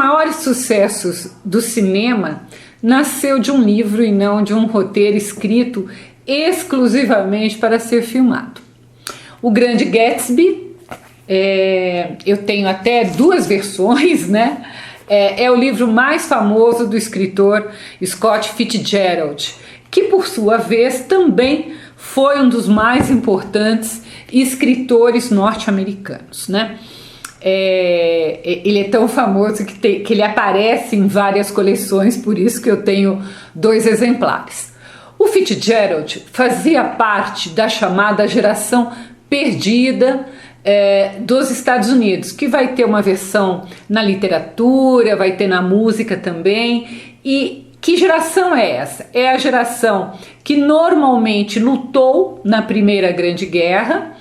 maiores sucessos do cinema nasceu de um livro e não de um roteiro escrito exclusivamente para ser filmado. O Grande Gatsby, eu tenho até duas versões, né? É o livro mais famoso do escritor Scott Fitzgerald, que por sua vez também foi um dos mais importantes escritores norte-americanos, né? Ele é tão famoso que ele aparece em várias coleções, por isso que eu tenho 2 exemplares. O Fitzgerald fazia parte da chamada geração perdida dos Estados Unidos, que vai ter uma versão na literatura, vai ter na música também. E que geração é essa? É a geração que normalmente lutou na Primeira Grande Guerra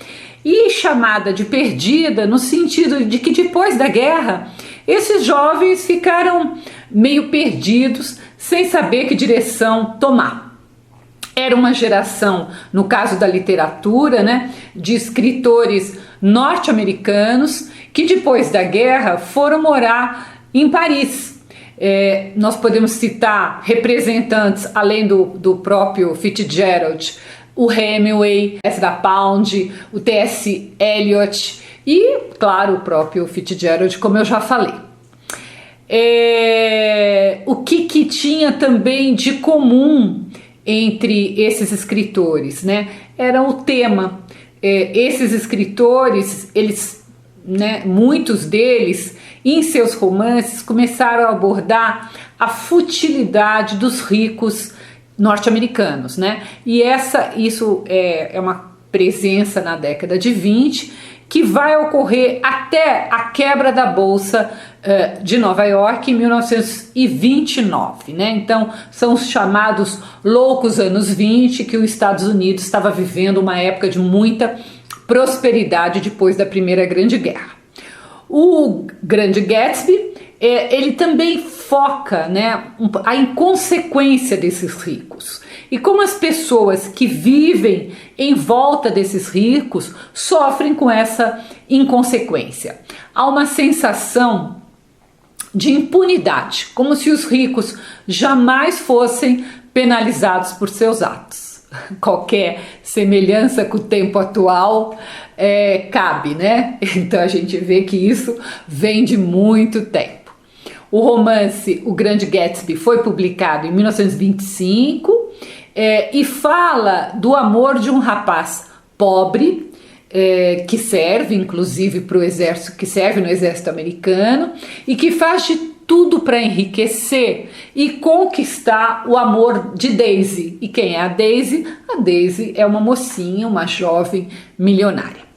e chamada de perdida no sentido de que depois da guerra esses jovens ficaram meio perdidos, sem saber que direção tomar. Era uma geração, no caso da literatura, né, de escritores norte-americanos que depois da guerra foram morar em Paris. Nós podemos citar representantes, além do próprio Fitzgerald, o Hemingway, Ezra Pound, o T.S. Eliot e, claro, o próprio Fitzgerald, como eu já falei. O que tinha também de comum entre esses escritores, né? Era o tema. Esses escritores, muitos deles, em seus romances, começaram a abordar a futilidade dos ricos norte-americanos, né? E isso é uma presença na década de 20 que vai ocorrer até a quebra da Bolsa de Nova York em 1929, né? Então são os chamados loucos anos 20, que os Estados Unidos estava vivendo uma época de muita prosperidade depois da Primeira Grande Guerra. O Grande Gatsby, ele também foca, né, a inconsequência desses ricos e como as pessoas que vivem em volta desses ricos sofrem com essa inconsequência. Há uma sensação de impunidade, como se os ricos jamais fossem penalizados por seus atos. Qualquer semelhança com o tempo atual cabe, né? Então a gente vê que isso vem de muito tempo. O romance O Grande Gatsby foi publicado em 1925 e fala do amor de um rapaz pobre que serve inclusive para o exército, que serve no exército americano e que faz de tudo para enriquecer e conquistar o amor de Daisy. E quem é a Daisy? A Daisy é uma mocinha, uma jovem milionária.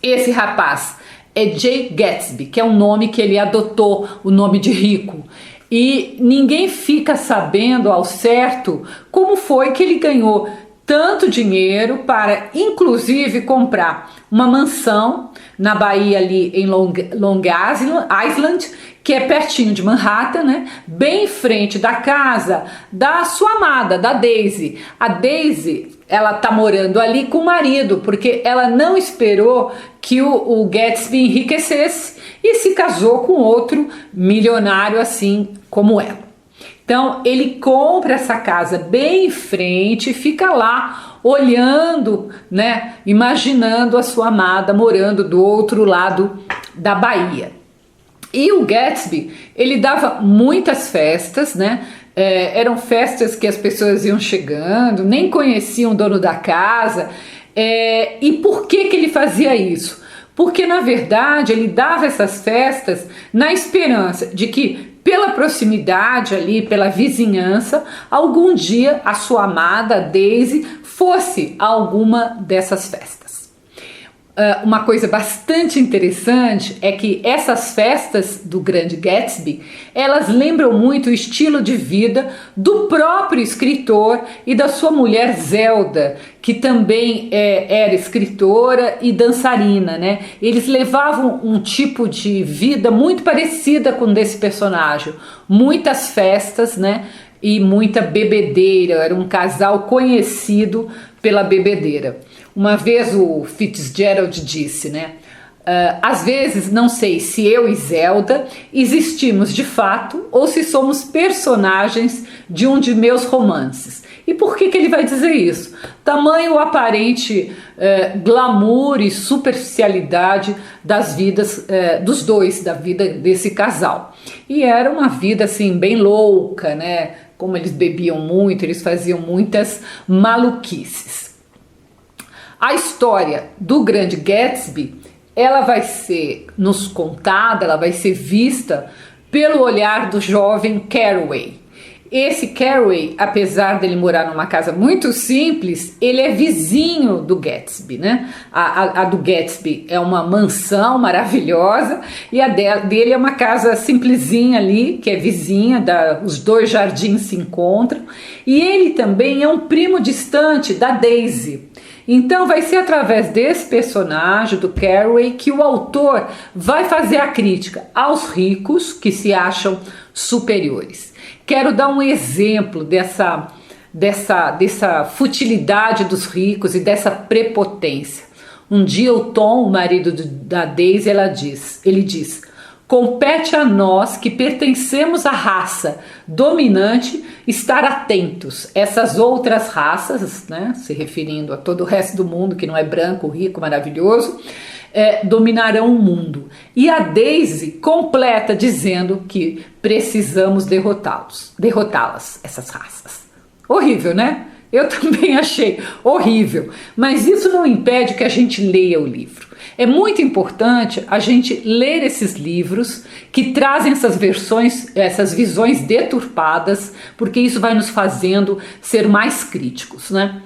Esse rapaz é Jay Gatsby, que é um nome que ele adotou, o nome de rico. E ninguém fica sabendo ao certo como foi que ele ganhou tanto dinheiro para, inclusive, comprar uma mansão na Bahia, ali em Long Island, que é pertinho de Manhattan, né? Bem em frente da casa da sua amada, da Daisy. A Daisy, ela tá morando ali com o marido, porque ela não esperou que o Gatsby enriquecesse e se casou com outro milionário assim como ela. Então ele compra essa casa bem em frente e fica lá olhando, né, imaginando a sua amada morando do outro lado da Bahia. E o Gatsby, ele dava muitas festas, né? Eram festas que as pessoas iam chegando, nem conheciam o dono da casa. E por que ele fazia isso? Porque, na verdade, ele dava essas festas na esperança de que, pela proximidade ali, pela vizinhança, algum dia a sua amada, a Daisy, fosse a alguma dessas festas. Uma coisa bastante interessante é que essas festas do Grande Gatsby, elas lembram muito o estilo de vida do próprio escritor e da sua mulher Zelda, que também era escritora e dançarina, né? Eles levavam um tipo de vida muito parecida com o desse personagem, muitas festas, né? E muita bebedeira, era um casal conhecido pela bebedeira. Uma vez o Fitzgerald disse, né? Às vezes, não sei se eu e Zelda existimos de fato ou se somos personagens de um de meus romances. E por que ele vai dizer isso? Tamanho aparente glamour e superficialidade das vidas dos dois, da vida desse casal. E era uma vida assim bem louca, né? Como eles bebiam muito, eles faziam muitas maluquices. A história do Grande Gatsby, ela vai ser nos contada, ela vai ser vista pelo olhar do jovem Carroway. Esse Carroway, apesar dele morar numa casa muito simples, ele é vizinho do Gatsby, né? A do Gatsby é uma mansão maravilhosa e a dele é uma casa simplesinha ali, que é vizinha, os dois jardins se encontram. E ele também é um primo distante da Daisy. Então vai ser através desse personagem, do Carroway, que o autor vai fazer a crítica aos ricos que se acham superiores. Quero dar um exemplo dessa futilidade dos ricos e dessa prepotência. Um dia o Tom, o marido da Daisy, ele diz: compete a nós que pertencemos à raça dominante estar atentos. Essas outras raças, né, se referindo a todo o resto do mundo que não é branco, rico, maravilhoso, dominarão o mundo. E a Daisy completa dizendo que precisamos derrotá-las, essas raças. Horrível, né? Eu também achei horrível, mas isso não impede que a gente leia o livro. É muito importante a gente ler esses livros que trazem essas visões deturpadas, porque isso vai nos fazendo ser mais críticos, né?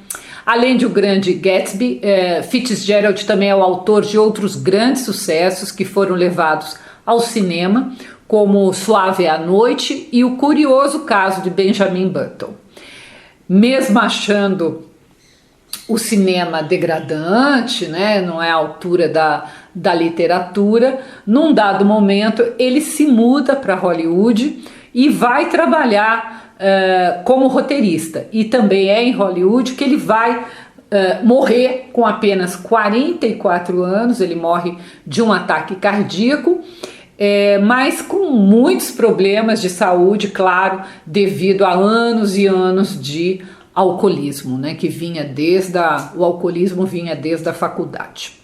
Além de O Grande Gatsby, Fitzgerald também é o autor de outros grandes sucessos que foram levados ao cinema, como Suave é a Noite e O Curioso Caso de Benjamin Button. Mesmo achando o cinema degradante, né, não é a altura da literatura, num dado momento ele se muda para Hollywood e vai trabalhar como roteirista. E também é em Hollywood que ele vai morrer com apenas 44 anos, ele morre de um ataque cardíaco, mas com muitos problemas de saúde, claro, devido a anos e anos de alcoolismo, né, que o alcoolismo vinha desde a faculdade.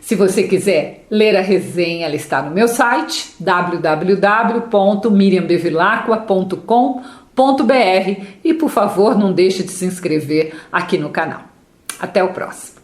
Se você quiser ler a resenha, ela está no meu site www.miriambevilacqua.com.br e, por favor, não deixe de se inscrever aqui no canal. Até o próximo.